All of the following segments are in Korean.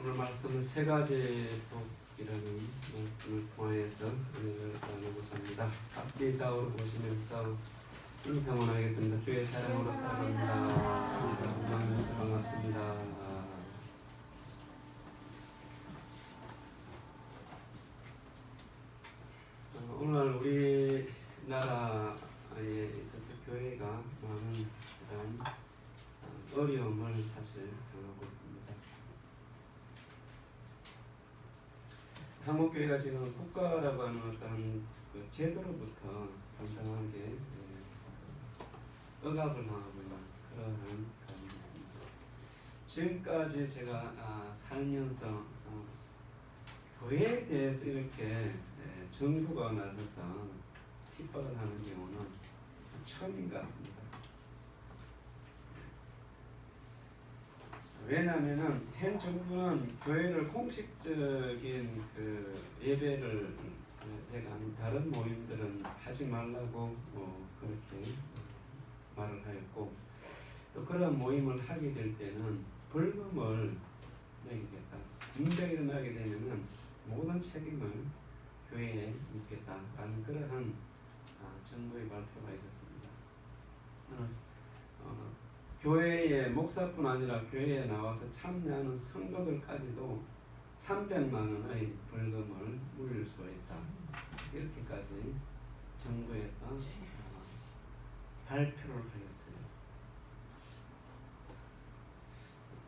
오늘 말씀은 세 가지 복이라는 말씀을 통하여서 은혜를 나누고자 합니다. 앞뒤 좌우로 보시면서 인사원하겠습니다. 주의 사랑으로 사랑합니다. 반갑습니다. 오늘 우리나라에 있어서 교회가 많은 그런 어려움을 사실 당하고 있습니다. 한국 교회가 지금 국가라고 하는 어떤 그 제도로부터 상당하게 억압을 당하고 있는 그러한 가운데 있습니다. 지금까지 제가 살면서 교회에 대해서 이렇게 정부가 나서서 핍박을 하는 경우는 처음인 것 같습니다. 왜냐하면 현 정부는 교회를 공식적인 그 예배를 해간 다른 모임들은 하지 말라고 그렇게 말을 하였고, 또 그런 모임을 하게 될 때는 벌금을 매기겠다. 문제가 일어나게 되면은 모든 책임을 교회에 묻겠다라는 그러한 정부의 발표가 있었습니다. 교회의 목사뿐 아니라 교회에 나와서 참여하는 성도들까지도 300만 원의 벌금을 물릴 수 있다. 이렇게까지 정부에서 발표를 하였어요.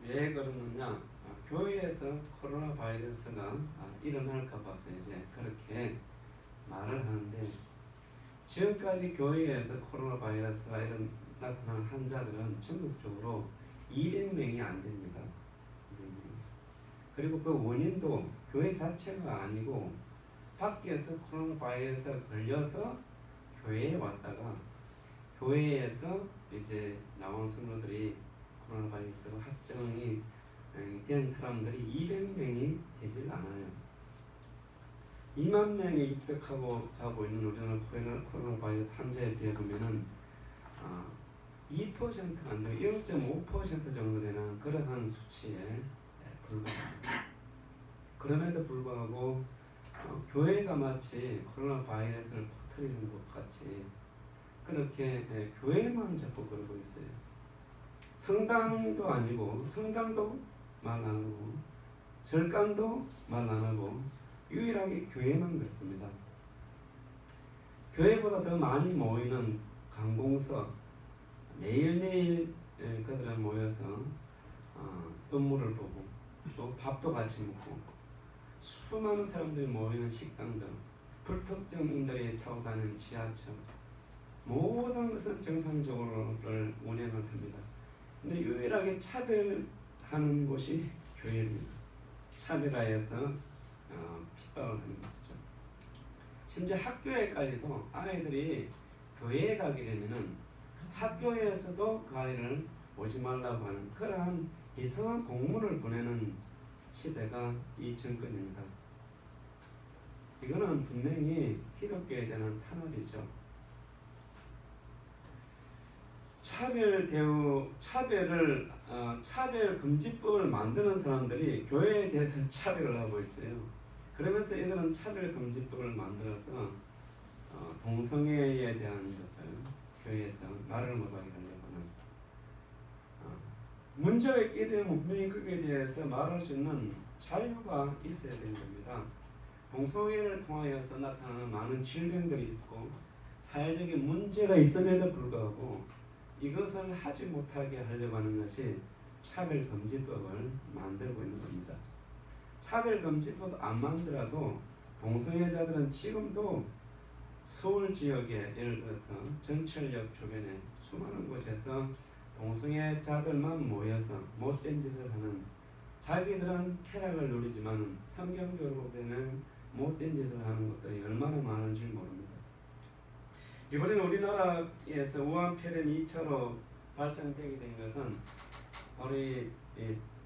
왜 그러느냐? 교회에서 코로나 바이러스가 일어날까 봐서 이제 그렇게 말을 하는데, 지금까지 교회에서 코로나 바이러스가 나타난 환자들은 전국적으로 200명이 안 됩니다. 그리고 그 원인도 교회 자체가 아니고 밖에서 코로나 바이러스가 걸려서 교회에 왔다가 교회에서 이제 나온 성도들이 코로나 바이러스로 확정이 된 사람들이 200명이 되질 않아요. 2만 명이 육박하고 가고 있는 우리나라 코로나 바이러스 환자에 비해 보면은 2%가 안 되고 0.5% 정도 되는 그러한 수치에 불과합니다. 그럼에도 불구하고 교회가 마치 코로나 바이러스를 퍼뜨리는 것 같이 그렇게 교회만 자꾸 그러고 있어요. 성당도 아니고, 성당도 말 안 하고, 절간도 말 안 하고, 유일하게 교회만 그렇습니다. 교회보다 더 많이 모이는 관공서, 매일매일 그들은 모여서 업무를 보고 또 밥도 같이 먹고, 수많은 사람들이 모이는 식당들, 불특정인들이 타고 다니는 지하철, 모든 것은 정상적으로를 운행을 합니다. 근데 유일하게 차별하는 곳이 교회입니다. 차별하여서 핍박을 하는 것이죠. 심지어 학교에까지도 아이들이 교회에 가게 되면은 학교에서도 그 아이를 오지 말라고 하는 그러한 이상한 공문을 보내는 시대가 이 정권입니다. 이거는 분명히 기독교에 대한 탄압이죠. 차별금지법을 만드는 사람들이 교회에 대해서 차별을 하고 있어요. 그러면서 이들은 차별금지법을 만들어서 동성애에 대한 것을 교회에서 말을 못하게 하려고 하는, 문제가 있게 되면 분명히 거기에 대해서 말할 수 있는 자유가 있어야 되는 겁니다. 동성애를 통하여서 나타나는 많은 질병들이 있고 사회적인 문제가 있음에도 불구하고 이것을 하지 못하게 하려고 하는 것이 차별금지법을 만들고 있는 겁니다. 차별금지법 안 만들어도 동성애자들은 지금도 서울 지역에, 예를 들어서 전철역 주변에 수많은 곳에서 동성애자들만 모여서 못된 짓을 하는, 자기들은 쾌락을 누리지만 성경적으로 보면 못된 짓을 하는 것들이 얼마나 많은지 모릅니다. 이번에는 우리나라에서 우한폐렴이 2차로 발생되게 된 것은 우리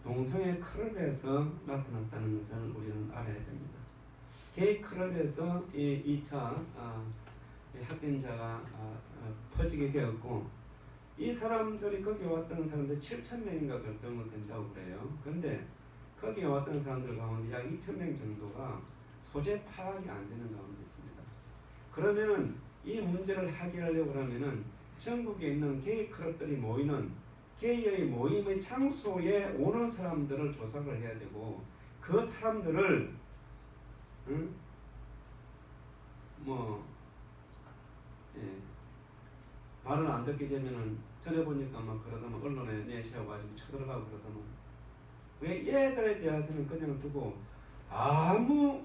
동성애 클럽에서 나타났다는 것을 우리는 알아야 됩니다. 게이 클럽에서 이 2차 확진자가 퍼지게 되었고, 이 사람들이 거기 왔던 사람들 7,000명인가 그 정도 된다고 그래요. 그런데 그 거기에 왔던 사람들 가운데 약 2,000명 정도가 소재 파악이 안 되는 가운데 있습니다. 그러면은 이 문제를 해결하려고 하면은 전국에 있는 게이 클럽들이 모이는 게이의 모임의 장소에 오는 사람들을 조사를 해야 되고 그 사람들을 예, 말을 안 듣게 되면은 전에 보니까 막 그러다만 언론에 내세워가지고 쳐들어가고 그러다만 왜 얘들에 대해서는 그냥 두고 아무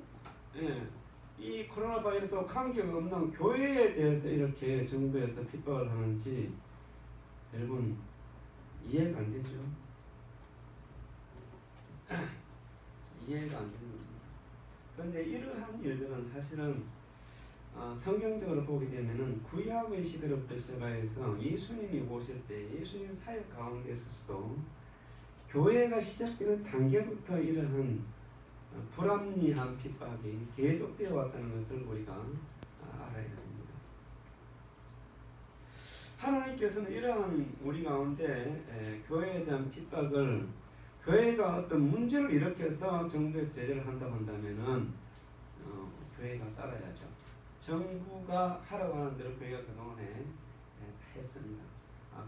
이 코로나 바이러스와 관계가 없는 교회에 대해서 이렇게 정부에서 핍박을 하는지 여러분 이해가 안 되죠? 이해가 안 되는 겁니다. 그런데 이러한 일들은 사실은 성경적으로 보게 되면은 구약의 시대로부터 시작해서 예수님이 오실 때 예수님 사역 가운데서도 교회가 시작되는 단계부터 이러한 불합리한 핍박이 계속되어 왔다는 것을 우리가 알아야 됩니다. 하나님께서는 이러한 우리 가운데 교회에 대한 핍박을 교회가 어떤 문제를 일으켜서 정부에 제재를 한다고 한다면은 교회가 따라야죠. 정부가 하라고 하는 대로 교회가 그동안에 다 했습니다.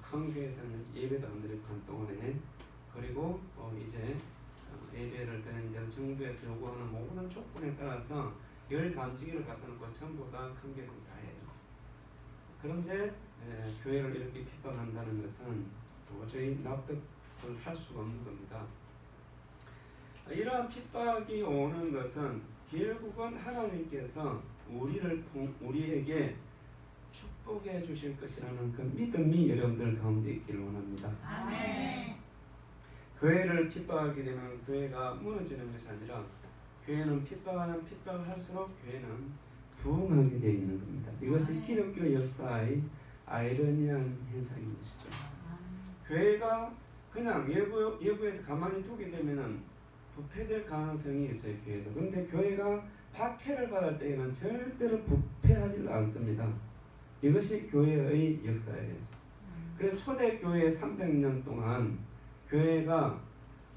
큰 교회에서는 예배도 안 드리고 한동안에 그리고 이제 예배를 드리는 데는 정부에서 요구하는 모든 조건에 따라서 열 감지기를 갖다 놓고 전부 다 큰 교회는 다 해요. 그런데 교회를 이렇게 핍박한다는 것은 도저히 납득을 할 수가 없는 겁니다. 이러한 핍박이 오는 것은 결국은 하나님께서 우리에게 축복해 주실 것이라는 그 믿음이 여러분들 가운데 있기를 원합니다. 아멘. 교회를 핍박하게 되면 교회가 무너지는 것이 아니라 교회는 핍박을 할수록 교회는 부흥하게 되어 있는 겁니다. 이것이 기독교 역사의 아이러니한 현상인 것이죠. 교회가 그냥 외부에서 가만히 두게 되면은 부패될 가능성이 있어요. 교회도. 그런데 교회가 박해를 받을 때에는 절대로 부패하지 않습니다. 이것이 교회의 역사예요. 그래서 초대교회 300년 동안 교회가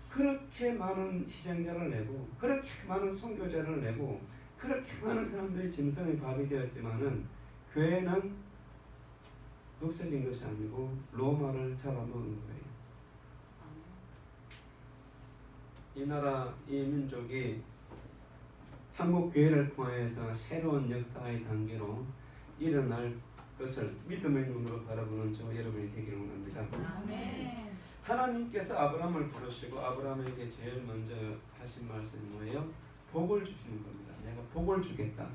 그렇게 많은 희생자를 내고 그렇게 많은 선교자를 내고 그렇게 많은 사람들이 짐승의 밥이 되었지만은 교회는 없어진 것이 아니고 로마를 잡아먹은 거예요. 이 나라, 이 민족이 한국 교회를 통해서 새로운 역사의 단계로 일어날 것을 믿음의 눈으로 바라보는 저 여러분이 되기를 원합니다. 아멘. 하나님께서 아브라함을 부르시고 아브라함에게 제일 먼저 하신 말씀이 뭐예요? 복을 주시는 겁니다. 내가 복을 주겠다.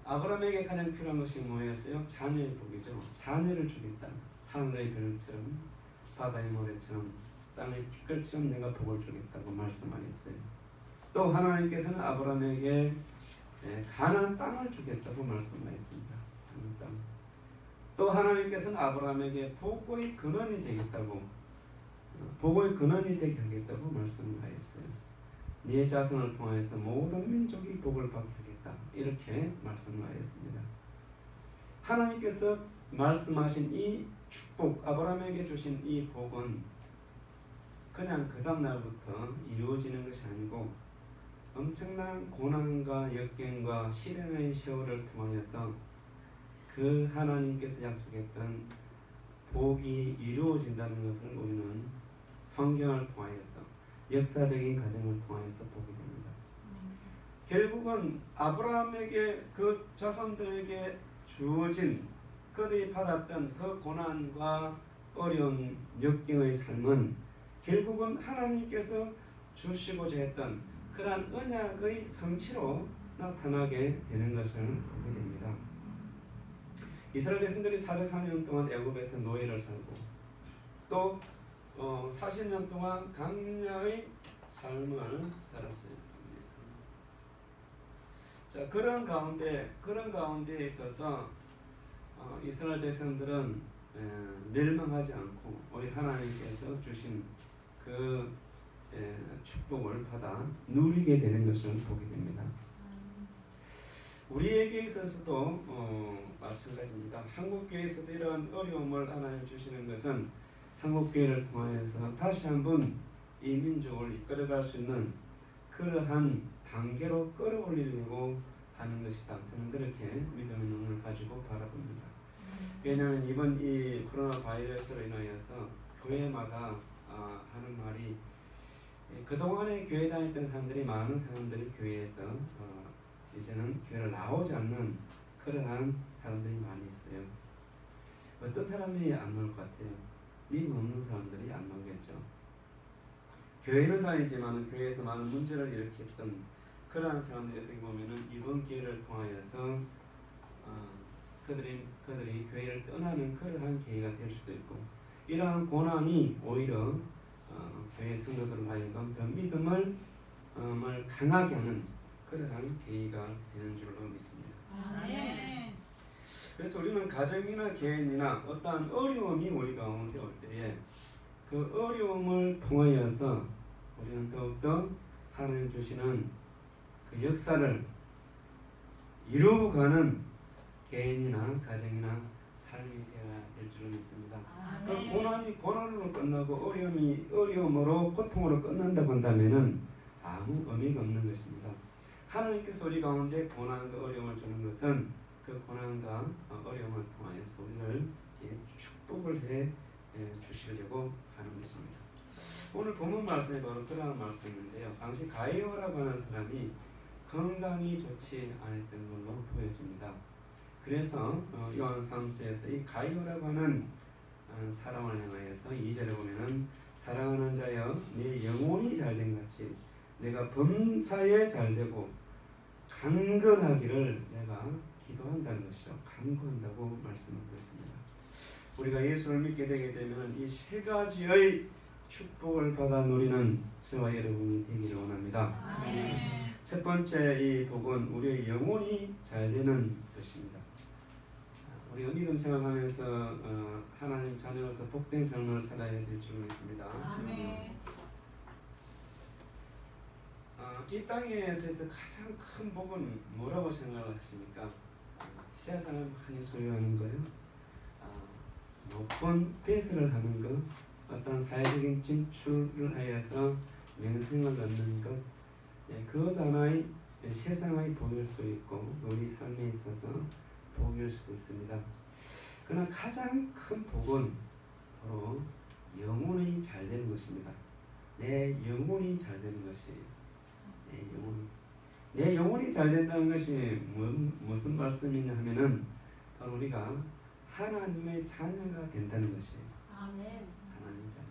아브라함에게 가장 필요한 것이 뭐였어요? 자녀의 복이죠. 자녀를 주겠다. 하늘의 별처럼 바다의 모래처럼 땅의 티끌처럼 내가 복을 주겠다고 말씀하셨어요. 또 하나님께서는 아브라함에게 가나안 땅을 주겠다고 말씀하셨습니다. 가나안 땅. 또 하나님께서는 아브라함에게 복의 근원이 되겠다고 복의 근원이 되게 하겠다고 말씀하셨어요. 네 자손을 통해서 모든 민족이 복을 받게 하겠다. 이렇게 말씀하셨습니다. 하나님께서 말씀하신 이 축복, 아브라함에게 주신 이 복은 그냥 그 다음 날부터 이루어지는 것이 아니고 엄청난 고난과 역경과 시련의 세월을 통하여서 그 하나님께서 약속했던 복이 이루어진다는 것을 우리는 성경을 통하여서 역사적인 과정을 통하여서 보게 됩니다. 결국은 아브라함에게 그 자손들에게 주어진 그들이 받았던 그 고난과 어려운 역경의 삶은 결국은 하나님께서 주시고자 했던 그러한 언약의 성취로 나타나게 되는 것을 보게 됩니다. 이스라엘 백성들이 404년 동안 애굽에서 노예를 살고 또 40년 동안 강야의 삶을 살았어요. 자, 그런 가운데 있어서 이스라엘 백성들은 멸망하지 않고 우리 하나님께서 주신 그 축복을 받아 누리게 되는 것을 보게 됩니다. 우리에게 있어서도 마찬가지입니다. 한국교회에서도 이런 어려움을 하나님 주시는 것은 한국교회를 통하여서 다시 한번 이 민족을 이끌어갈 수 있는 그러한 단계로 끌어올리려고 하는 것이다. 저는 그렇게 믿음의 눈을 가지고 바라봅니다. 왜냐하면 이번 이 코로나 바이러스로 인하여서 교회마다 하는 말이 그동안에 교회 다녔던 사람들이 많은 사람들이 교회에서 이제는 교회를 나오지 않는 그러한 사람들이 많이 있어요. 어떤 사람이 안 나올 것 같아요? 믿음 없는 사람들이 안 나오겠죠. 교회는 다니지만 교회에서 많은 문제를 일으켰던 그러한 사람들이 어떻게 보면은 이번 기회를 통하여서 그들이 교회를 떠나는 그러한 계기가 될 수도 있고, 이러한 고난이 오히려 교회 성도들을 하여금 더 믿음을 강하게 하는 그러한 계기가 되는 줄로 믿습니다. 아멘. 그래서 우리는 가정이나 개인이나 어떠한 어려움이 우리 가운데 올 때에 그 어려움을 통하여서 우리는 더욱더 하나님 주시는 그 역사를 이루어가는 개인이나 가정이나 삶이 되어야 될 줄로 믿습니다. 그 고난이 고난으로 끝나고 어려움이 어려움으로 고통으로 끝난다고 한다면은 아무 의미가 없는 것입니다. 하나님께서 우리 가운데 고난과 어려움을 주는 것은 그 고난과 어려움을 통하여서 우리를 축복을 해 주시려고 하는 것입니다. 오늘 본문 말씀에 바로 그러한 말씀인데요. 당시 가이오라고 하는 사람이 건강이 좋지 않았던 걸로 보여집니다. 그래서 요한 3서에서 이 가이오라고 하는 사람을 향하여서 2절에 보면은 사랑하는 자여 네 영혼이 잘된 같이 내가 범사에 잘되고 강건하기를 내가 기도한다는 것이죠. 간구한다고 말씀하고 있습니다. 우리가 예수를 믿게 되게 되면 이 세 가지의 축복을 받아 누리는 저와 여러분이 되기를 원합니다. 아멘. 첫 번째 이 복은 우리의 영혼이 잘 되는 것입니다. 우리가 믿음 생활하면서 하나님 자녀로서 복된 삶을 살아야 될 줄 믿습니다. 아멘. 이 땅에서 가장 큰 복은 뭐라고 생각하십니까? 재산을 많이 소유하는 거요? 높은 배설을 하는 것, 어떤 사회적인 진출을 하여서 명성을 얻는 것, 그것 하나의 세상의 복일 수 있고 우리 삶에 있어서 복일 수도 있습니다. 그러나 가장 큰 복은 바로 영혼이 잘 되는 것입니다. 내 영혼이 잘 되는 것이 내 영혼이 잘 된다는 것이 무슨 말씀이냐 하면은 바로 우리가 하나님의 자녀가 된다는 것이에요. 아멘. 하나님의 자녀.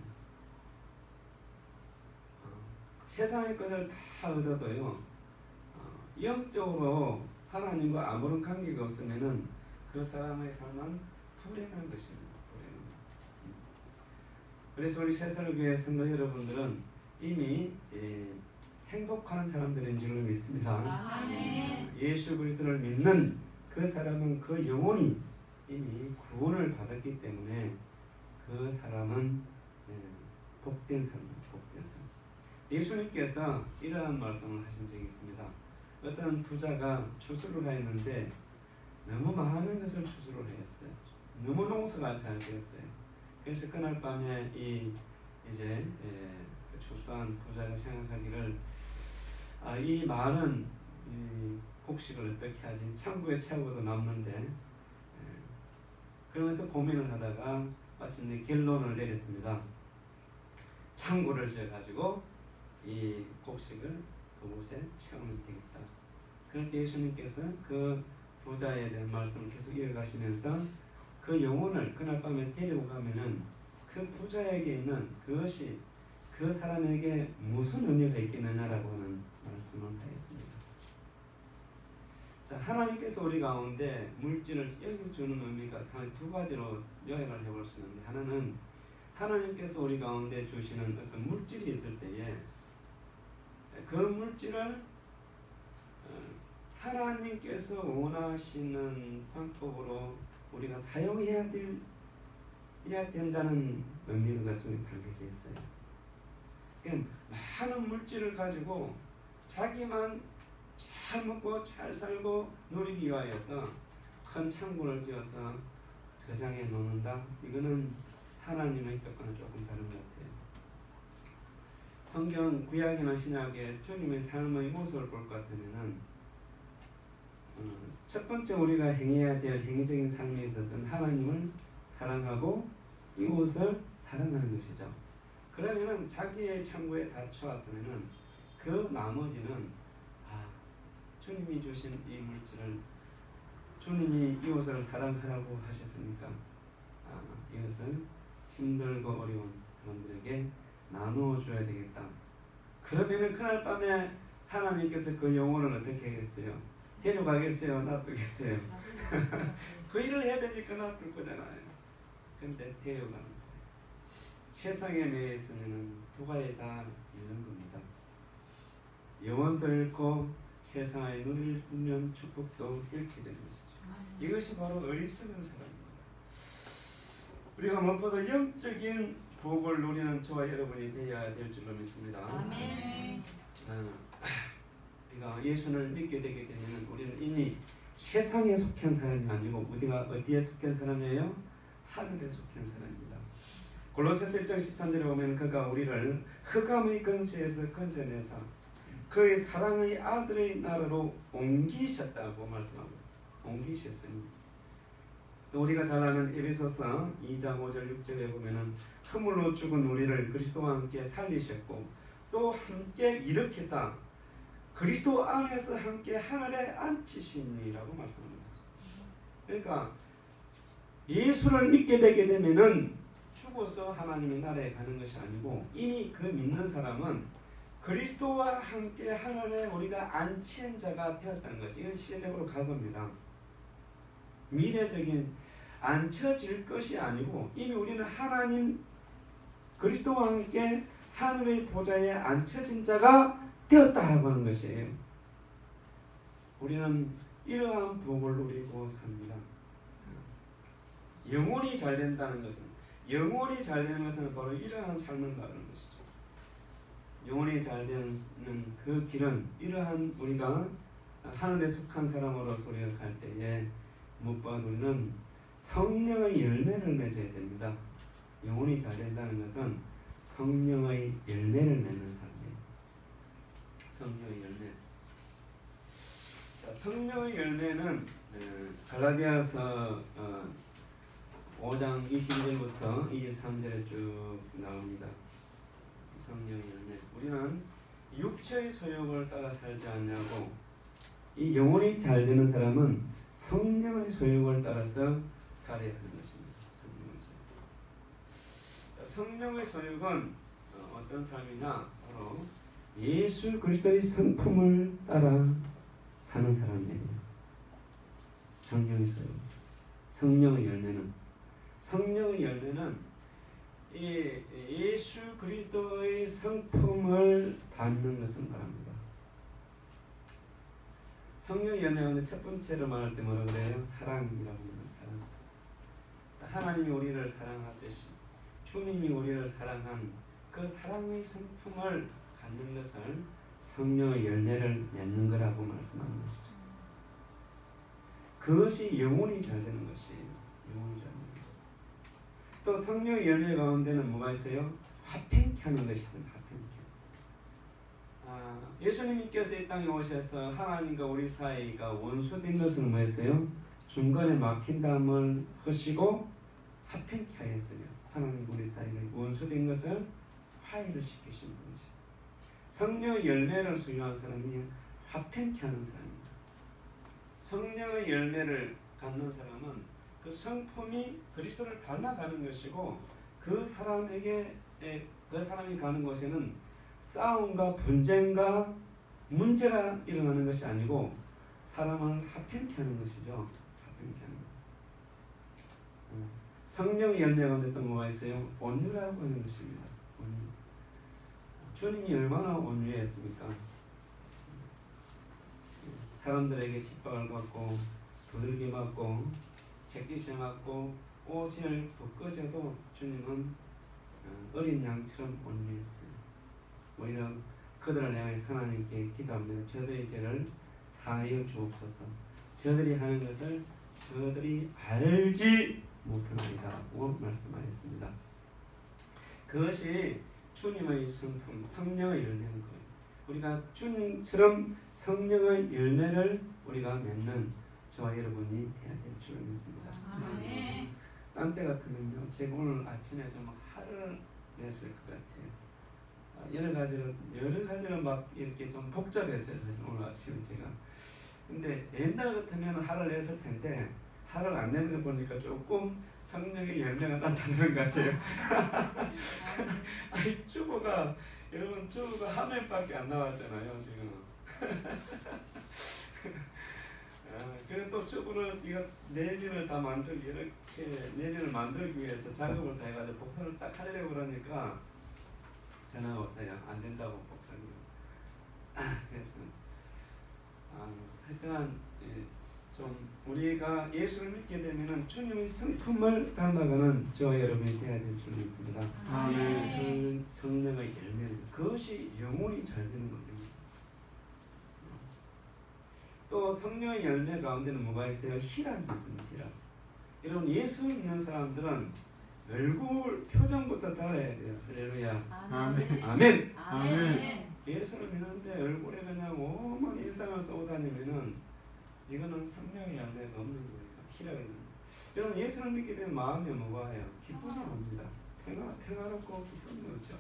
세상의 것을 다 얻어도요, 영적으로 하나님과 아무런 관계가 없으면은 그 사람의 삶은 불행한 것입니다. 그래서 우리 새살교회 성도 여러분들은 이미 행복한 사람들인 줄로 믿습니다. 아멘. 예수 그리스도를 믿는 그 사람은 그 영혼이 이미 구원을 받았기 때문에 그 사람은 복된 사람입니다. 복된 사람. 예수님께서 이러한 말씀을 하신 적이 있습니다. 어떤 부자가 추수를 했는데 너무 많은 것을 추수를 했어요. 너무 농사가 잘 되었어요. 그래서 그날 밤에 이제 추수한 부자가 생각하기를 이 많은 곡식을 어떻게 하지? 창고에 채우고도 남는데 그러면서 고민을 하다가 마침내 결론을 내렸습니다. 창고를 지어가지고 이 곡식을 그곳에 채우면 되겠다. 그럴 때 예수님께서 그 부자에 대한 말씀을 계속 이어가시면서 그 영혼을 그날 밤에 데리고 가면은 그 부자에게 있는 그것이 그 사람에게 무슨 의미가 있겠느냐라고 하는 말씀을 하였습니다. 자, 하나님께서 우리 가운데 물질을 여기 주는 의미가 한 두 가지로 요약을 해볼 수 있는데, 하나는 하나님께서 우리 가운데 주시는 어떤 물질이 있을 때에 그 물질을 하나님께서 원하시는 방법으로 우리가 사용해야 된다는 의미가 좀 담겨져 있어요. 그러니까 많은 물질을 가지고 자기만 잘 먹고 잘 살고 누리기 위하여서 큰 창고를 지어서 저장해 놓는다. 이거는 하나님의 뜻과는 조금 다른 것 같아요. 성경 구약이나 신약에 주님의 삶의 모습을 볼 것 같으면은 첫 번째 우리가 행해야 될 행위적인 삶에 있어서는 하나님을 사랑하고 이웃을 사랑하는 것이죠. 그러면은 자기의 창고에 닫혀왔으면은 그 나머지는 주님이 주신 이 물질을 주님이 이웃을 사랑하라고 하셨으니까 이것을 힘들고 어려운 사람들에게 나누어 줘야 되겠다. 그러면은 그날 밤에 하나님께서 그 영혼을 어떻게 하겠어요? 데려가겠어요? 놔두겠어요? 그 일을 해야 되니까 놔둘 거잖아요. 근데 데려가는 거예요. 세상에 매여 있으면 두 가지 다 잃는 겁니다. 영혼도 잃고 세상의 누리는 축복도 잃게 되는 것이죠. 이것이 바로 어리석은 사람입니다. 우리가 무엇보다 영적인 복을 누리는 저와 여러분이 되어야 될 줄로 믿습니다. 아멘. 우리가 예수를 믿게 되게 되면 우리는 이미 세상에 속한 사람이 아니고 우리가 어디에 속한 사람이에요? 하늘에 속한 사람입니다. 골로새서 1장 13절에 보면 그가 우리를 흑암의 근처에서 건져내사 그의 사랑의 아들의 나라로 옮기셨다고 말씀합니다. 옮기셨으니 또 우리가 잘 아는 에베소서 2장 5절 6절에 보면은 허물로 죽은 우리를 그리스도와 함께 살리셨고 또 함께 일으키사 그리스도 안에서 함께 하늘에 앉히시니라고 말씀합니다. 그러니까 예수를 믿게 되게 되면은 죽어서 하나님의 나라에 가는 것이 아니고 이미 그 믿는 사람은 그리스도와 함께 하늘에 우리가 앉힌 자가 되었다는 것이 이건 시대적으로 과거입니다. 미래적인 앉혀질 것이 아니고 이미 우리는 하나님 그리스도와 함께 하늘의 보좌에 앉혀진 자가 되었다라고 하는 것이에요. 우리는 이러한 복을 누리고 삽니다. 영혼이 잘 된다는 것은 영혼이 잘 되는 것은 바로 이러한 삶을 말하는 것이죠. 영혼이 잘 되는 그 길은 이러한 우리가 하늘에 속한 사람으로서 우리가 갈 때에 무엇보다 우리는 성령의 열매를 맺어야 됩니다. 영혼이 잘 된다는 것은 성령의 열매를 맺는 삶이에요. 성령의 열매. 성령의 열매는 갈라디아서 5장 22절부터 23절에 쭉 나옵니다. 성령의 열매. 우리는 육체의 소욕을 따라 살지 않냐고 이 영혼이 잘 되는 사람은 성령의 소욕을 따라서 살아야 하는 것입니다. 성령의 소욕은 어떤 삶이냐? 바로 예수 그리스도의 성품을 따라 사는 사람이에요. 성령의 소욕. 성령의 열매는 이 예수 그리스도의 성품을 담는 것을 말합니다. 성령의 열매는 첫 번째로 말할 때 뭐라 그래요? 사랑이라고 합니다. 사랑. 하나님이 우리를 사랑하듯이 주님이 우리를 사랑한 그 사랑의 성품을 갖는 것을 성령의 열매를 맺는 거라고 말씀하는 것이죠. 그것이 영혼이 잘 되는 것이에요. 영혼이 잘 되는 것. 또 성령의 열매 가운데는 뭐가 있어요? 화평케 하는 것이 있습니다. 화평케. 예수님께서 이 땅에 오셔서 하나님과 우리 사이가 원수된 것은 뭐였어요? 중간에 막힌 담을 하시고 화평케 하였어요. 하나님과 우리 사이가 원수된 것을 화해를 시키신 분이죠. 성령의 열매를 소유한 사람이 화평케 하는 사람입니다. 성령의 열매를 갖는 사람은 그 성품이 그리스도를 닮아가는 것이고 그 사람이 가는 곳에는 싸움과 분쟁과 문제가 일어나는 것이 아니고 사람을 화평케 하는 것이죠. 화평케 하는 것. 성령의 열매 가운데 또 뭐가 있어요? 온유라고 하는 것입니다. 온유. 주님이 얼마나 온유했습니까? 사람들에게 핍박을 받고 두들겨 맞고 채찍질 맞고 옷을 벗겨져도 주님은 어린 양처럼 온유했어요. 오히려 그들을 향해 하나님께 기도합니다. 저들의 죄를 사하여 주옵소서. 저들이 하는 것을 저들이 알지 못하나이다라고 말씀하였습니다. 그것이 주님의 성품, 성령의 열매는 거예요. 우리가 주님처럼 성령의 열매를 우리가 맺는 저와 여러분이 되어야 될 줄 믿습니다. 아멘. 딴 때 같으면요, 제가 오늘 아침에 좀 화를 냈을 것 같아요. 여러 가지로 막 이렇게 좀 복잡했어요. 사실 오늘 아침에 제가. 근데 옛날 같으면 화를 냈을 텐데 화를 안 내는 거 보니까 조금 성령의 열매가 나타나는 것 같아요. 아니 주보가 여러분 주보가 한 회밖에 안 나왔잖아요 지금. 그래서 또 주보를 이거 내년을 다 만들기 이렇게 내년을 만들기 위해서 작업을 다 해가지고 복사를 딱 하려고 그러니까 전화가 왔어요. 안 된다고 복사를. 그래서 하여튼 좀 우리가 예수를 믿게 되면은 주님의 성품을 닮아가는 저와 여러분이 되어야 될 줄 믿습니다. 아멘. 성령의 열매 그것이 영혼이 잘 되는 겁니다. 또 성령의 열매 가운데는 뭐가 있어요? 희락이 있습니다. 희락. 여러분 예수 믿는 사람들은 얼굴 표정부터 달라야 돼요. 할렐루야. 아멘. 아멘. 아멘. 예수를 믿는데 얼굴에 그냥 오만 일상을 쏘고 다니면은 이거는 성령의 열매가 없는 거예요. 희락을. 여러분 예수를 믿게 되면 마음에 뭐가 와요? 기쁨이 옵니다. 평화롭고 기쁨이 오죠.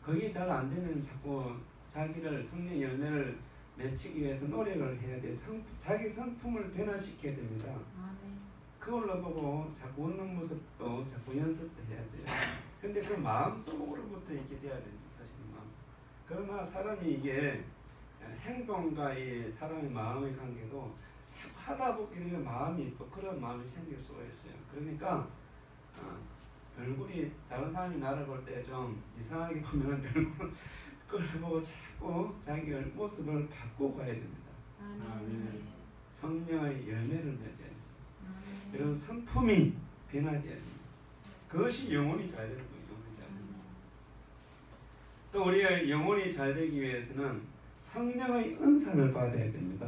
그게 잘 안 되면 자꾸 자기를 성령 열매를 맺히기 위해서 노력을 해야 돼. 자기 성품을 변화시켜야 됩니다. 아멘. 그걸로 보고 자꾸 웃는 모습도 자꾸 연습도 해야 돼요. 근데 그 마음속으로부터 이렇게 돼야 됩니다. 사실은 마음. 그러나 사람이 이게 행동과 이 사람의 마음의 관계도 자꾸 하다 보게 되면 마음이 또 그런 마음이 생길 수가 있어요. 그러니까 얼굴이 다른 사람이 나를 볼 때 좀 이상하게 보면 얼굴을 보고 자꾸 자기 모습을 바꾸고 가야 됩니다. 아멘. 성령의 열매를 맺어야 됩니다. 아멘. 이런 성품이 변화되어야 됩니다. 그것이 영혼이 잘 되는 거예요. 영혼이 잘 되는 거예요. 또 우리가 영혼이 잘 되기 위해서는 성령의 은사를 받아야 됩니다.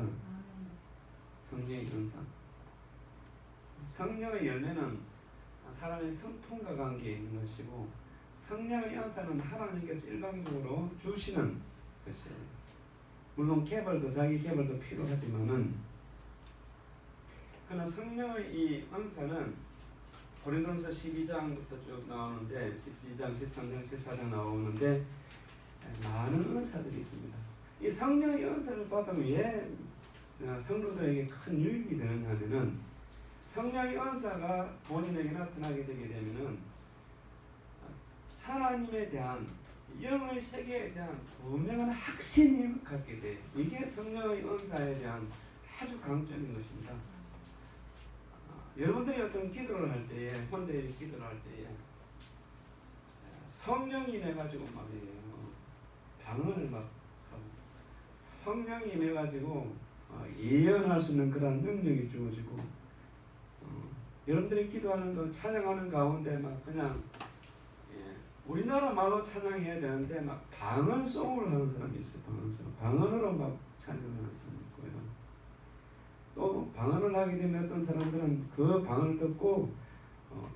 성령의 은사. 성령의 열매는 사람의 성품과 관계에 있는 것이고 성령의 은사는 하나님께서 일방적으로 주시는 것이에요. 물론 자기 개발도 필요하지만은 그러나 성령의 이 은사는 고린도전서 12장부터 쭉 나오는데 12장, 13장, 14장 나오는데 많은 은사들이 있습니다. 이 성령의 은사를 받으면 왜 성도들에게 큰 유익이 되느냐면은 성령의 은사가 본인에게 나타나게 되게 되면은 하나님에 대한 영의 세계에 대한 분명한 확신이 갖게 돼요. 이게 성령의 은사에 대한 아주 강점인 것입니다. 여러분들이 어떤 기도를 할 때에 혼자 기도를 할 때에 성령이 임해가지고 말이에요. 방언을 막 하고 성령이 임해가지고 예언할 수 있는 그런 능력이 주어지고 여러분들이 기도하는 거 찬양하는 가운데 막 그냥 우리나라 말로 찬양해야 되는데 막 방언송을 하는 사람이 있어요. 방언으로 막 찬양하는 사람이 있고요. 또 방언을 하게 되면 어떤 사람들은 그 방언을 듣고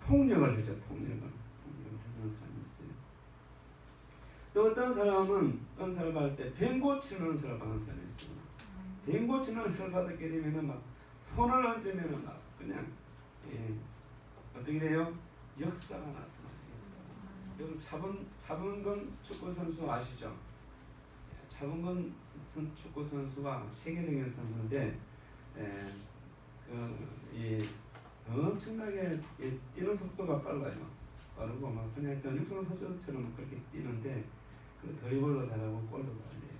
통역을 해줘. 통역을 해주는 사람이 있어요. 또 어떤 사람은 은사를 받을 때 뱀 고치는 은사를 받는 사람이 있어요. 뱀 고치는 은사를 받게 되면은 막 손을 얹으면은 막 그냥 어떻게 돼요? 역사가 나타나요. 여러분 차범근 축구 선수 아시죠? 차범근 축구 선수가 세계적인 선수인데 엄청나게 뛰는 속도가 빠르고 막 그냥 일단 육상 선수처럼 그렇게 뛰는데 그 드리블도 잘하고 골도 잘해요.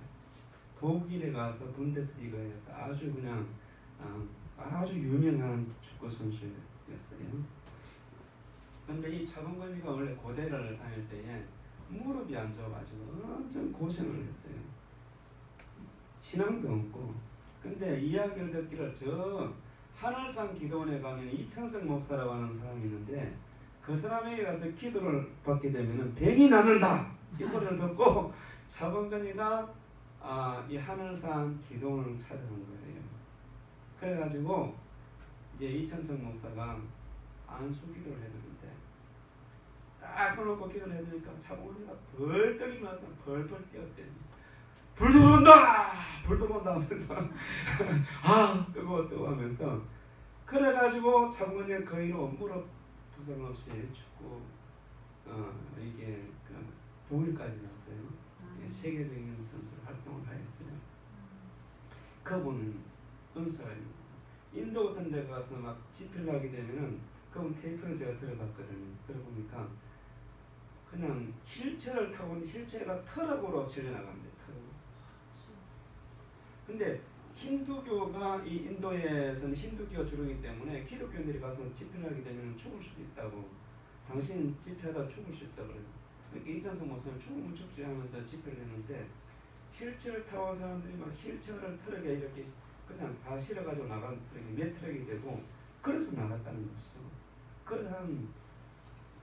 독일에 가서 분데스리가에서 아주 그냥 아주 유명한 축구 선수였어요. 근데 이 차범근이가 원래 고대를 다닐 때에 무릎이 안 좋아가지고 엄청 고생을 했어요. 신앙도 없고. 근데 이야기를 듣기를 저 하늘산 기도원에 가면 이천석 목사라고 하는 사람이 있는데 그 사람에게 가서 기도를 받게 되면 병이 낫는다 이 소리를 듣고 차범근이가 이 하늘산 기도원을 찾아간 거예요. 그래가지고 이제 이천석 목사가 안수 기도를 해주는데 딱 펴놓고 기도를 해보니까 차봉원이가 벌떡 일어나서 벌벌 뛰었대. 불 들어온다! 불 들어온다 하면서 아 뜨거워 하면서 그래가지고 차봉원이가 그 이로 무릎 부상 없이 축구 이게 그 독일까지 갔어요. 세계적인 선수로 활동을 하였어요. 그분은 은사가 인도 같은 데 가서 막 집회를 하게 되면은 그분 테이프를 제가 들어봤거든요. 들어보니까 그냥 휠체어를 타고 있는 휠체어가 트럭으로 실려 나간대. 트럭. 근데 힌두교가 이 인도에서는 힌두교가 주류이기 때문에 기독교인들이 가서 집회를 하게 되면 죽을 수도 있다고. 당신 집회하다 죽을 수 있다고 그래요. 그러니까 이찬석 목사님 죽음을 축제하면서 집회를 했는데 휠체어를 타고 온 사람들이 막 휠체어를 트럭에 이렇게 그냥 다 실어가지고 나간 트럭이 몇 트럭이 되고 그래서 나갔다는 것이죠. 그러한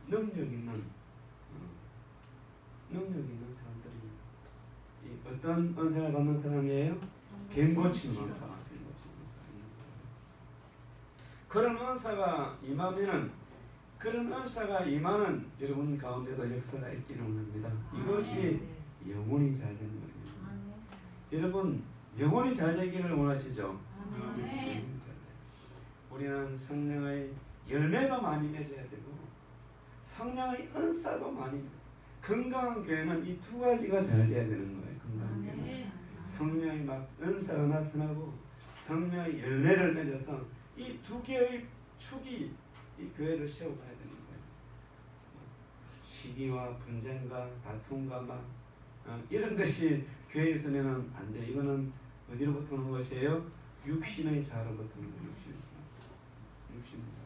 능력 있는 사람들이 이 어떤 은사를 받는 사람이에요? 병 고치는 은사. 그런 은사가 임하면은 그런 은사가 임하는 여러분 가운데도 역사가 있기를 원합니다. 이것이 영혼이 잘 되는 거예요. 여러분 영혼이 잘 되기를 원하시죠? 우리는 성령의 열매도 많이 맺어야 되고 성령의 은사도 많이 건강한 교회는 이 두 가지가 잘 돼야 되는 거예요. 건강한 교회는 성령의 막 은사가 나타나고 성령의 열매를 맺어서 이 두 개의 축이 이 교회를 세워가야 되는 거예요. 시기와 분쟁과 다툼과 막 이런 것이 교회에서는 안 돼. 이거는 어디로부터 오는 것이에요? 육신의 자로부터 오는 거예요. 육신의 자.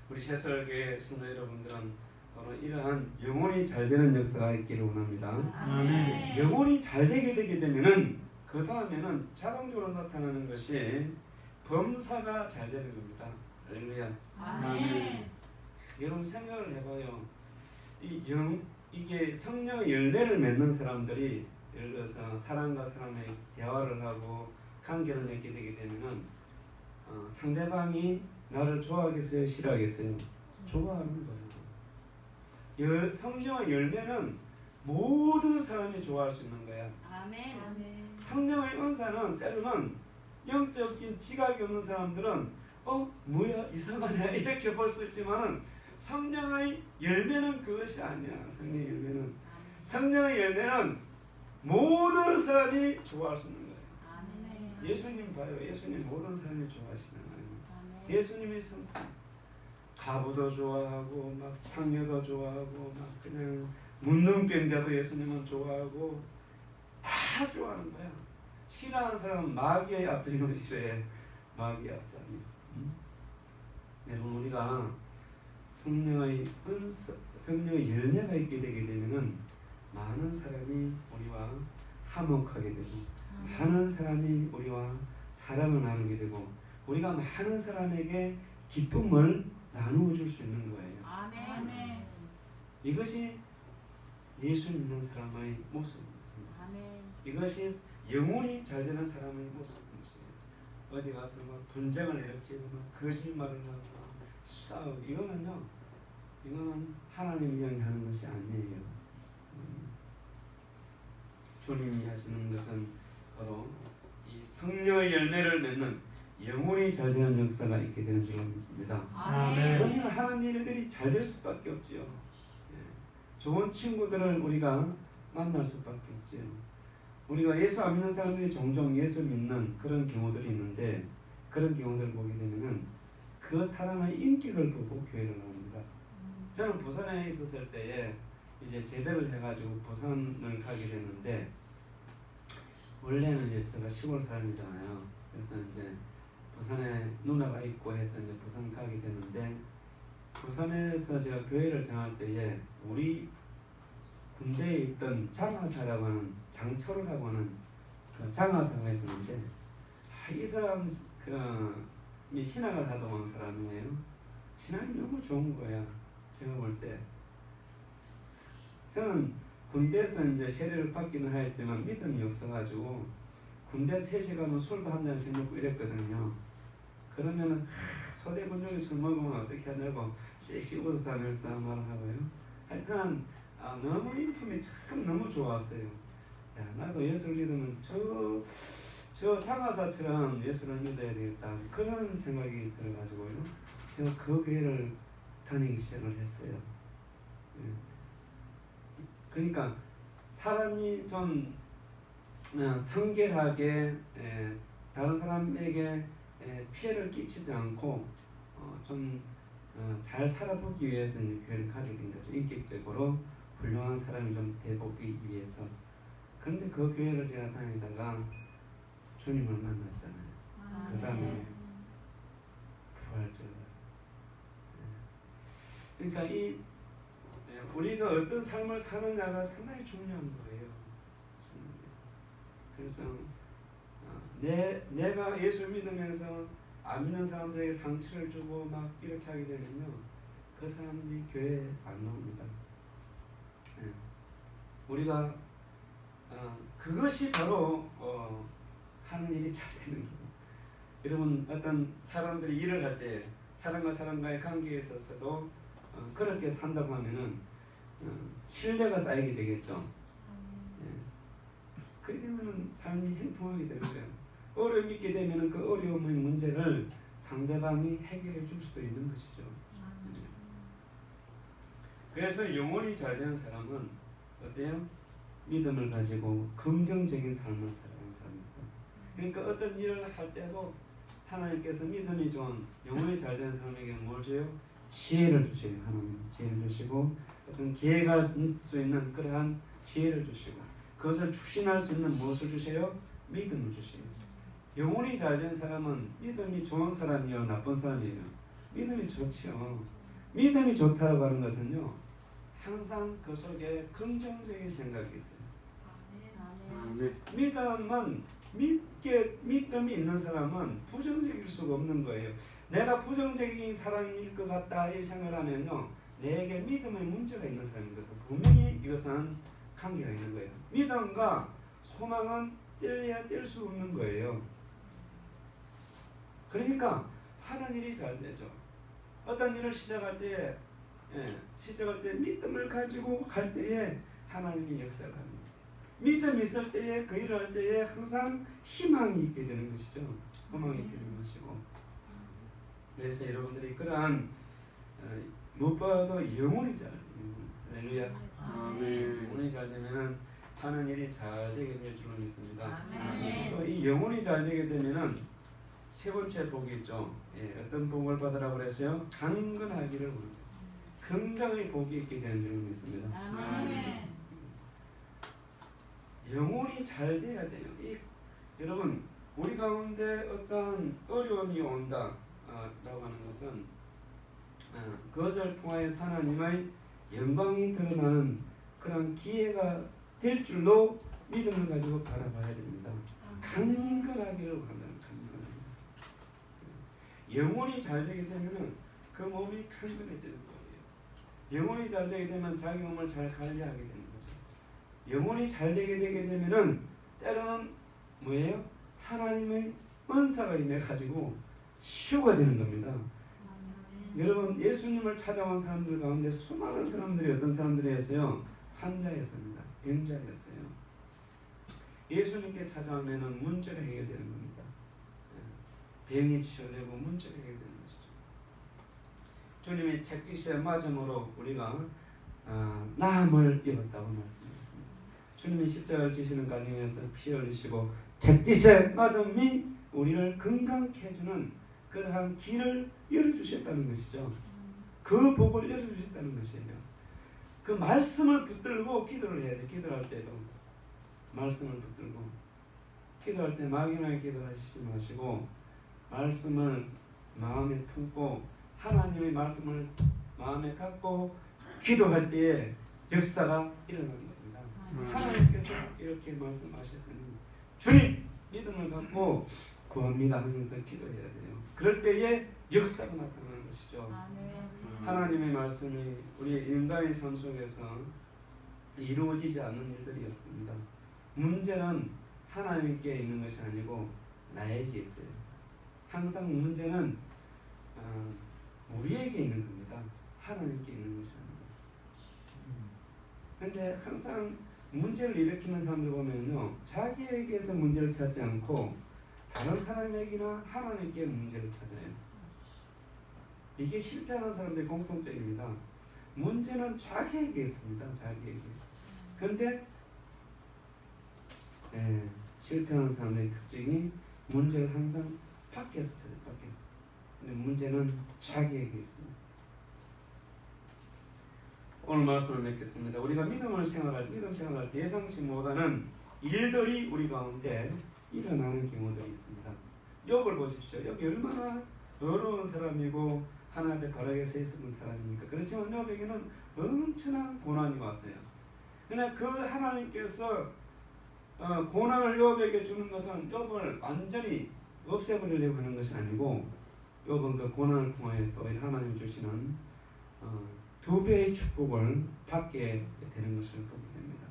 우리 새설교회 성도 여러분들은 바로 이러한 영혼이 잘 되는 역사가 있기를 원합니다. 아멘. 영혼이 잘 되게 되면은 그 다음에는 자동적으로 나타나는 것이 범사가 잘 되는 겁니다. 할렐루야. 아멘. 여러분 생각을 해봐요. 이게 성령의 열매를 맺는 사람들이 예를 들어서 사람과 사람의 대화를 하고 관계를 맺게 되게 되면은 상대방이 나를 좋아하겠어요, 싫어하겠어요? 좋아하는 거예요. 성령의 열매는 모든 사람이 좋아할 수 있는 거야. 아멘. 성령의 은사는 때로는 영적인 지각이 없는 사람들은 뭐야 이상하네 이렇게 볼 수 있지만은 성령의 열매는 그것이 아니야. 성령의 열매는 모든 사람이 좋아할 수 있는 거예요. 아멘. 예수님 봐요. 예수님 모든 사람이 좋아하시잖아요. 아멘. 예수님의 성품 가부도 좋아하고 막 창녀도 좋아하고 막 그냥 문둥병자도 예수님은 좋아하고 다 좋아하는 거야. 싫어하는 사람은 마귀의 앞자리는 걸 싫어해. 마귀의 앞자리. 여러분 우리가 성령의 열매가 있게 되게 되면은 많은 사람이 우리와 화목하게 되고 많은 사람이 우리와 사랑을 나누게 되고 우리가 많은 사람에게 기쁨을 나누어 줄 수 있는 거예요. 아멘. 이것이 예수 믿는 사람의 모습입니다. 아멘. 이것이 영혼이 잘 되는 사람의 모습입니다. 어디 가서 막 분쟁을 일으키고 막 거짓말을 하고 싸우고 이거는 하나님이 하는 것이 아니에요. 주님이 하시는 것은 바로 이 성령의 열매를 맺는 영혼이 잘 되는 역사가 있게 되는 줄 믿습니다. 아멘. 그러면 하는 일들이 잘 될 수밖에 없지요. 좋은 친구들을 우리가 만날 수밖에 없지요. 우리가 예수 안 믿는 사람들이 종종 예수 믿는 그런 경우들이 있는데 그런 경우들을 보게 되면은 그 사람의 인기를 보고 교회를 나옵니다. 저는 부산에 있었을 때에 이제 제대를 해가지고 부산을 가게 됐는데 원래는 이제 제가 시골 사람이잖아요. 그래서 이제 부산에 누나가 있고 해서 이제 부산 가게 됐는데 부산에서 제가 교회를 정할 때에 우리 군대에 있던 장하사라고 하는 장철호라고 하는 그 장하사가 있었는데 이 사람 이 신학을 하다 온 사람이에요. 신학이 너무 좋은 거야. 제가 볼 때 저는 군대에서 이제 세례를 받기는 하였지만 믿음이 없어가지고 군대 3시 가면 술도 한 잔씩 먹고 이랬거든요. 그러면은 소대군중이 술 먹으면 어떻게 하냐고 씩씩 웃어서 하면서 말을 하고요. 나타난 너무 인품이 참 너무 좋았어요. 야, 나도 예수를 믿으면 저 장하사처럼 예수를 믿어야 되겠다 그런 생각이 들어가지고요. 제가 그 교회를 다니기 시작을 했어요. 예. 그러니까 사람이 좀 성결하게 다른 사람에게 피해를 끼치지 않고 좀 잘 살아보기 위해서 이제 교회를 가게 된 거죠. 인격적으로 훌륭한 사람이 좀 돼보기 위해서. 그런데 그 교회를 제가 다니다가 주님을 만났잖아요. 그 다음에 부활절을. 그러니까 우리가 어떤 삶을 사느냐가 상당히 중요한 거예요. 그래서 내가 예수 믿으면서 안 믿는 사람들에게 상처를 주고 막 이렇게 하게 되면요, 그 사람들이 교회에 안 나옵니다. 우리가 그것이 바로 하는 일이 잘 되는 거예요. 여러분, 어떤 사람들이 일을 할 때 사람과 사람과의 관계에 있어서도 그렇게 산다고 하면은 신뢰가 쌓이게 되겠죠. 그렇게 되면은 삶이 행복하게 되는 거예요. 어려움이 있게 되면은 그 어려움의 문제를 상대방이 해결해 줄 수도 있는 것이죠. 그래서 영혼이 잘 되는 사람은 어때요? 믿음을 가지고 긍정적인 삶을 살아가는 사람입니다. 그러니까 어떤 일을 할 때도 하나님께서 믿음이 좋은 영혼이 잘 되는 사람에게 뭘 줘요? 지혜를 주세요. 하나님 지혜를 주시고 어떤 계획할 수 있는 그러한 지혜를 주시고 그것을 추진할 수 있는 무엇을 주세요? 믿음을 주세요. 영혼이 잘 된 사람은 믿음이 좋은 사람이요 나쁜 사람이에요? 믿음이 좋죠. 믿음이 좋다고 하는 것은요, 항상 그 속에 긍정적인 생각이 있어요. 믿음이 있는 사람은 부정적일 수가 없는 거예요. 내가 부정적인 사람일 것 같다 이 생각을 하면요, 내게 믿음의 문제가 있는 사람인 것은 분명히 이것은 관계가 있는 거예요. 믿음과 소망은 뗄래야 뗄 수 없는 거예요. 그러니까 하는 일이 잘 되죠. 어떤 일을 시작할 때 믿음을 가지고 할 때에 하나님이 역사를 합니다. 믿음이 있을 때에 그 일을 할 때에 항상 희망이 있게 되는 것이죠. 소망이 있게 되는 것이고. 그래서 여러분들이 그러한 무엇보다도 영혼이 잘 되는 할렐루야. 영혼이 잘 되면은 하는 일이 잘 되게 될 줄로 믿습니다. 또 이 영혼이 잘 되게 되면은 세 번째 복이 있죠. 어떤 복을 받으라고 그랬어요? 강건하기를 원해요. 건강의 복이 있게 되는 줄로 믿습니다. 영혼이 잘 돼야 돼요. 여러분, 우리 가운데 어떤 어려움이 온다 라고 하는 것은 그것을 통하여 하나님의 영광이 드러나는 그런 기회가 될 줄로 믿음을 가지고 바라봐야 됩니다. 강건하기를 원한다는 영혼이 잘 되게 되면은 그 몸이 강건해지는 거예요. 영혼이 잘 되게 되면 자기 몸을 잘 관리하게 되는 거죠. 영혼이 잘 되게 되면은 때로는 뭐예요? 하나님의 은사가 임해 가지고 치유가 되는 겁니다. 여러분, 예수님을 찾아온 사람들 가운데 수많은 사람들이 어떤 사람들이었어요? 환자였습니다. 병자였어요. 예수님께 찾아오면은 문제가 해결되는 겁니다. 병이 치유되고 문제가 해결되는 것이죠. 주님이 채찍에 맞음으로 우리가 나음을 입었다고 말씀하셨습니다. 주님이 십자가를 지시는 과정에서 피 흘리시고 채찍에 맞음이 우리를 건강케 해주는 그러한 길을 열어주셨다는 것이죠. 그 복을 열어주셨다는 것이에요. 그 말씀을 붙들고 기도를 해야 돼. 기도할 때도 말씀을 붙들고 기도할 때 막연하게 기도하시지 마시고 말씀을 마음에 품고 하나님의 말씀을 마음에 갖고 기도할 때에 역사가 일어나는 겁니다. 하나님께서 이렇게 말씀하셨으니 주님 믿음을 갖고 구합니다 하면서 기도해야 돼요. 그럴 때에 역사가 나타나는 것이죠. 하나님의 말씀이 우리 인간의 삶 속에서 이루어지지 않는 일들이 없습니다. 문제는 하나님께 있는 것이 아니고 나에게 있어요. 항상 문제는 우리에게 있는 겁니다. 하나님께 있는 것이 아닙니다. 근데 항상 문제를 일으키는 사람들 보면요, 자기에게서 문제를 찾지 않고 다른 사람에게나 하나님께 문제를 찾아요. 이게 실패하는 사람들의 공통점입니다. 문제는 자기에게 있습니다. 자기에게. 근데 실패하는 사람들의 특징이 문제를 항상 밖에서 찾아요. 밖에서. 근데 문제는 자기에게 있습니다. 오늘 말씀을 맺겠습니다. 우리가 믿음 생활할 때 예상치 못하는 일들이 우리 가운데 일어나는 경우들이 있습니다. 욥을 보십시오. 욥이 얼마나 어려운 사람이고 하나님 앞에 바르게 서 있었던 사람입니까? 그렇지만 욥에게는 엄청난 고난이 왔어요. 그러나 그 하나님께서 고난을 욥에게 주는 것은 욥을 완전히 없애버리려고 하는 것이 아니고, 욥은 그 고난을 통해서 하나님 주시는 2배의 축복을 받게 되는 것을 보게 됩니다.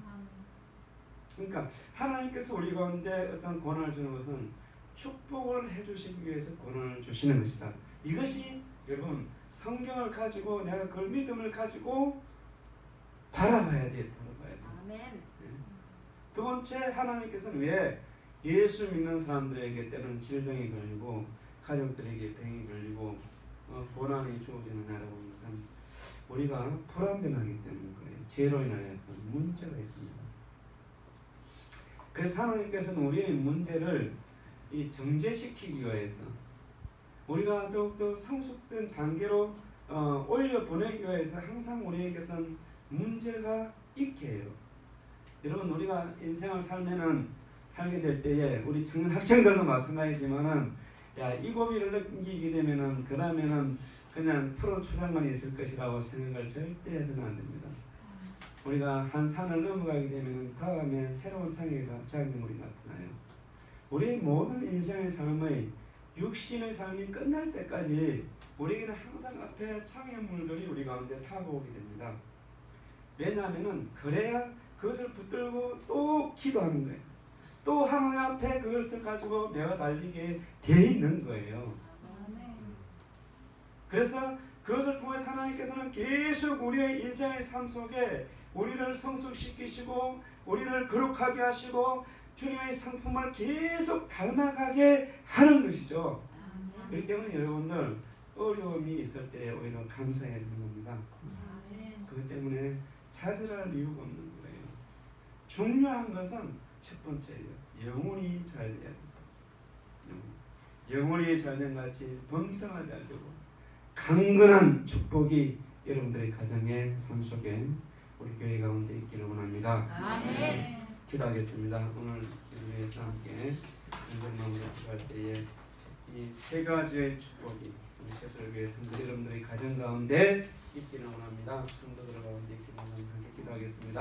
그러니까 하나님께서 우리 가운데 어떤 고난을 주는 것은 축복을 해주시기 위해서 고난을 주시는 것이다. 이것이 여러분 성경을 가지고 내가 그 믿음을 가지고 바라봐야 돼요. 아멘. 두 번째, 하나님께서는 왜 예수 믿는 사람들에게 때로는 질병이 걸리고 가족들에게 병이 걸리고 고난이 주어지느냐라고 하는 것은 우리가 불완전하기 때문인 거예요. 죄로 인하여서 문제가 있습니다. 그래서 하나님께서는 우리의 문제를 정제시키기 위해서 우리가 더욱더 성숙된 단계로 올려보내기 위해서 항상 우리에게 어떤 문제가 있게 해요. 여러분, 우리가 인생을 살게 될 때에 우리 청년 학생들도 마찬가지지만은 이 고비를 넘기게 되면은 그 다음에는 그냥 푸른 초장만 있을 것이라고 생각을 절대 해서는 안 됩니다. 우리가 한 산을 넘어가게 되면 다음에 새로운 장애물이 나타나요. 우리의 모든 인생의 삶의 육신의 삶이 끝날 때까지 우리에게는 항상 앞에 장애물들이 우리 가운데 다가오게 됩니다. 왜냐하면 그래야 그것을 붙들고 또 기도하는 거예요. 또 하나님 앞에 그것을 가지고 내가 달리게 돼 있는 거예요. 그래서 그것을 통해 하나님께서는 계속 우리의 일상의 삶 속에 우리를 성숙시키시고 우리를 거룩하게 하시고 주님의 성품을 계속 닮아가게 하는 것이죠. 그렇기 때문에 여러분들 어려움이 있을 때 오히려 감사해야 되는 겁니다. 그렇기 때문에 좌절할 이유가 없는 거예요. 중요한 것은 첫 번째예요. 영혼이 잘 돼야 됩니다. 영혼이 잘된 같이 범사가 잘 되고 강건한 축복이 여러분들의 가정의 삶 속에 우리 교회 가운데 있기를 원합니다. 아멘. 기도하겠습니다. 오늘 위해서 함께 마음으로 기도할 때에 이 세 가지의 축복이 우리 새설교회 성도 여러분들의 가정 가운데 있기를 원합니다. 성도들 가운데 있기를 원합니다. 함께 기도하겠습니다.